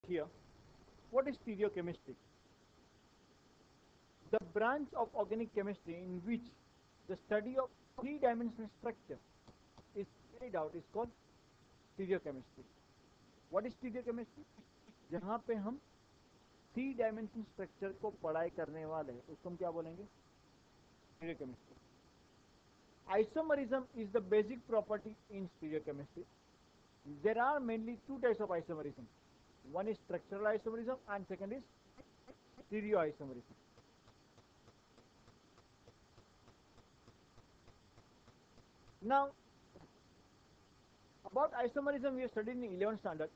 here, what is stereochemistry? The branch of organic chemistry in which the study of three-dimensional structure is carried out is called stereochemistry. What is stereochemistry? जहाँ पे हम three dimension structure को पढ़ाई करने वाले हैं उसको हम क्या बोलेंगे? Stereochemistry. Isomerism is the basic property in stereochemistry. There are mainly two types of isomerism. One is structural isomerism and second is stereoisomerism. Now, about isomerism we have studied in 11th standard.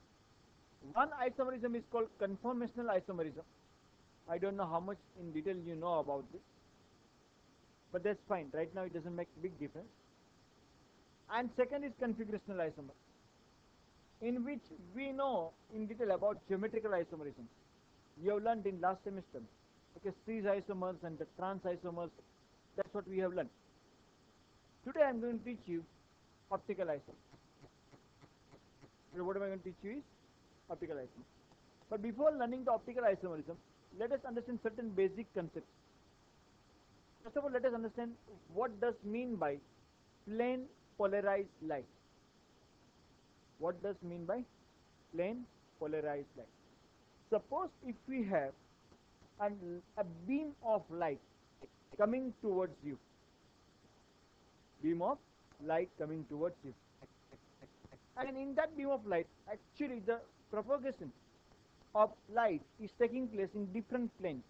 One isomerism is called conformational isomerism. I don't know how much in detail you know about this, but that's fine. Right now it doesn't make big difference. And second is configurational isomer, in which we know in detail about geometrical isomerism. You have learned in last semester. Okay, cis isomers and the trans isomers. That's what we have learned. Today I am going to teach you optical isomer. So what am I going to teach you is optical isomer. But before learning the optical isomerism, let us understand certain basic concepts. First of all, let us understand what does mean by plane polarized light. What does mean by plane polarized light? Suppose if we have a beam of light coming towards you, beam of light coming towards you, and in that beam of light, actually the propagation of light is taking place in different planes.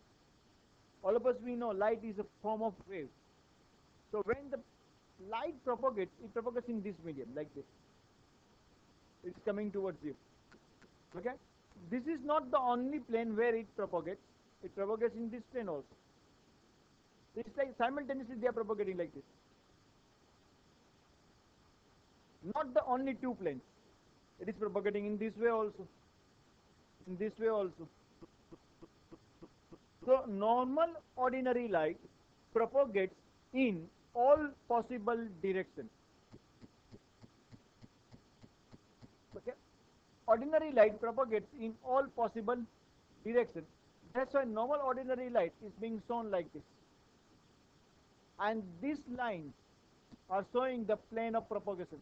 All of us we know light is a form of wave. So when the light propagates, it propagates in this medium like this. It's coming towards you. Okay? This is not the only plane where it propagates. It propagates in this plane also. It's like simultaneously they are propagating like this. Not the only two planes. It is propagating in this way also. In this way also. So normal ordinary light propagates in all possible directions. Okay? Ordinary light propagates in all possible directions. That's why normal ordinary light is being shown like this. And these lines are showing the plane of propagation.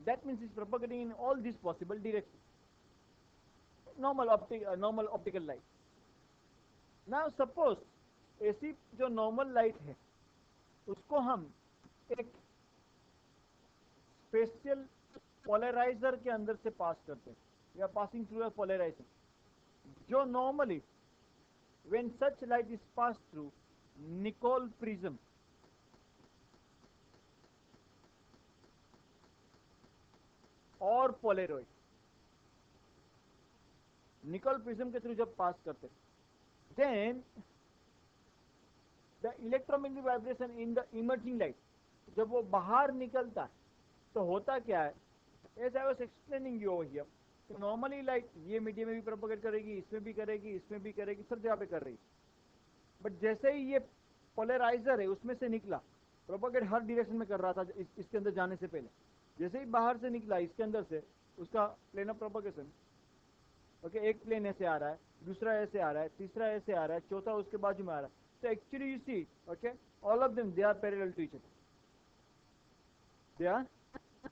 That means it's propagating in all these possible directions. Normal optical light. Now suppose ऐसी जो normal light है उसको हम एक special polariser के अंदर से पास करते हैं. We are passing through a polarizer. जो normally when such light is passed through Nicol prism, और पोलेरॉइड, निकल प्रिज्म के थ्रू जब पास करते then the electromagnetic vibration in the emerging light, जब वो बाहर निकलता है तो होता क्या है, as I was explaining you over here, normally light ये मीडियम में भी प्रोपोगेट करेगी, इसमें भी करेगी, इसमें भी करेगी, सब जगह पे कर रही है. बट जैसे ही ये पोलराइजर है उसमें से निकला, प्रोपोगेट हर डायरेक्शन में कर रहा था इसके अंदर जाने से पहले, जैसे ही बाहर से निकला इसके अंदर से, उसका प्लेन ऑफ प्रोपोगेशन, ओके, एक प्लेन ऐसे आ रहा है, दूसरा ऐसे आ रहा है, तीसरा ऐसे आ रहा है, चौथा उसके बाजू में आ रहा है. So actually you see, okay, all of them, they are parallel to each other. They are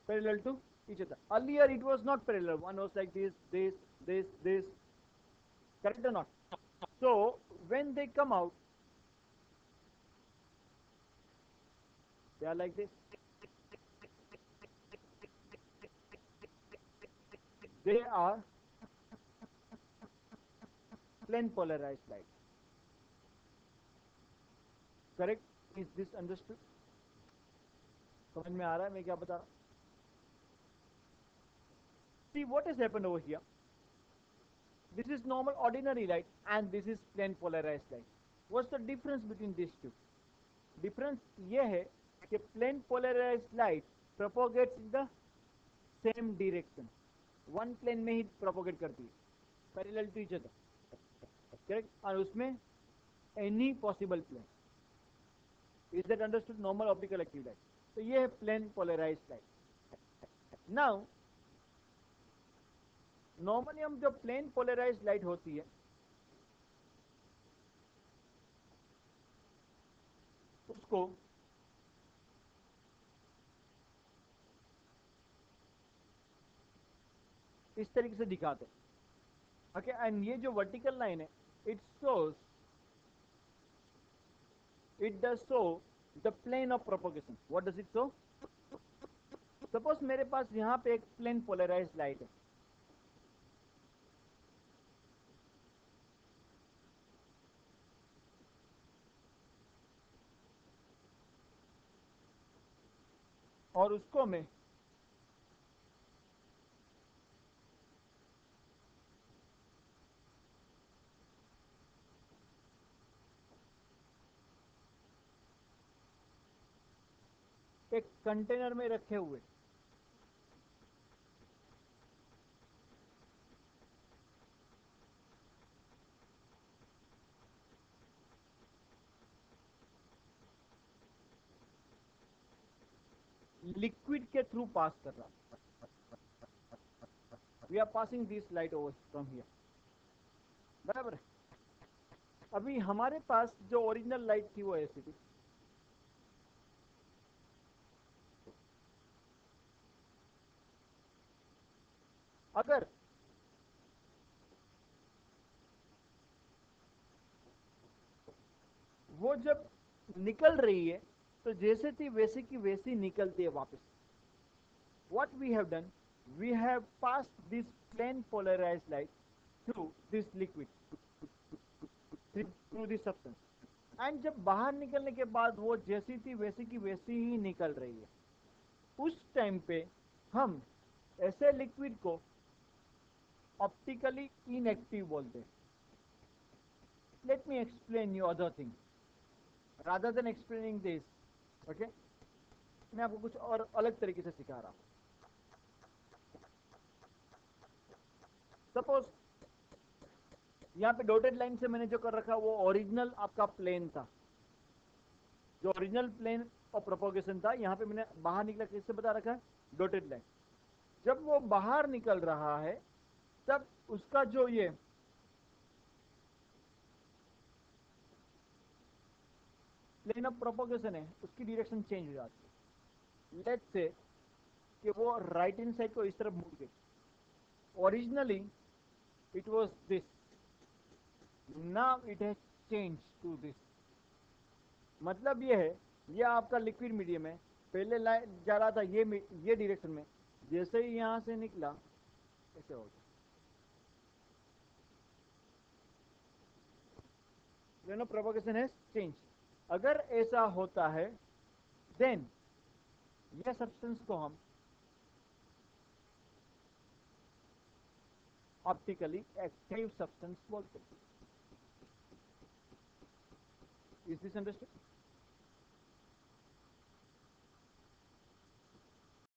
parallel to each other. Earlier it was not parallel. One was like this, this, this, this. Correct or not? So when they come out, they are like this. They are plane polarized light. Correct? Is this understood? समझ में आ रहा है मैं क्या बता रहा हूं? See what has happened over here. This is normal ordinary light and this is plane polarized light. What's the difference between these two? Difference ये है कि plane polarized light propagates in the same direction. One plane में ही propagate करती है, parallel to each other. Correct? और उसमें any possible plane. Is that understood? Normal optical active light. तो ये है plane polarized light. Now normally हम जो प्लेन पोलराइज्ड लाइट होती है उसको इस तरीके से दिखाते हैं। ओके, एंड ये जो वर्टिकल लाइन है it shows, it does show the plane of propagation. What does it show? Suppose मेरे पास यहाँ पे एक प्लेन पोलराइज्ड लाइट है, और उसको मैं एक कंटेनर में रखे हुए लिक्विड के थ्रू पास कर रहा हूं। We are passing this light over from here, बराबर है। अभी हमारे पास जो ओरिजिनल लाइट थी वो ऐसी थी, अगर वो जब निकल रही है तो जैसे थी वैसे की वैसी निकलती है वापस। What we have done, we have passed this plane polarized light through this liquid, through this substance, and जब बाहर निकलने के बाद वो जैसी थी वैसी की वैसी ही निकल रही है। उस टाइम पे हम ऐसे लिक्विड को ऑप्टिकली इनएक्टिव बोलते हैं। Let me explain you other thing rather than explaining this. Okay, मैं आपको कुछ और अलग तरीके से सिखा रहा हूं। सपोज यहाँ पे डॉटेड लाइन से मैंने जो कर रखा वो ओरिजिनल आपका प्लेन था, जो ओरिजिनल प्लेन ऑफ प्रोपोगेशन था। यहाँ पे मैंने बाहर निकला किससे बता रखा है, डॉटेड लाइन। जब वो बाहर निकल रहा है तब उसका जो ये प्लेन ऑफ प्रोपोगेशन है उसकी डायरेक्शन चेंज हो जाती है। लेट्स से कि वो राइट हैंड साइड को इस तरफ मूव गई। Originally it was this, now it has change to this. मतलब ये है, ये आपका लिक्विड मीडियम है, पहले लाइन जा रहा था ये डायरेक्शन में, जैसे ही यहां से निकला ऐसे हो गया, plane of propagation has change. अगर ऐसा होता है देन ये सब्सटेंस को हम ऑप्टिकली एक्टिव सब्सटेंस बोलते हैं। Is this understood?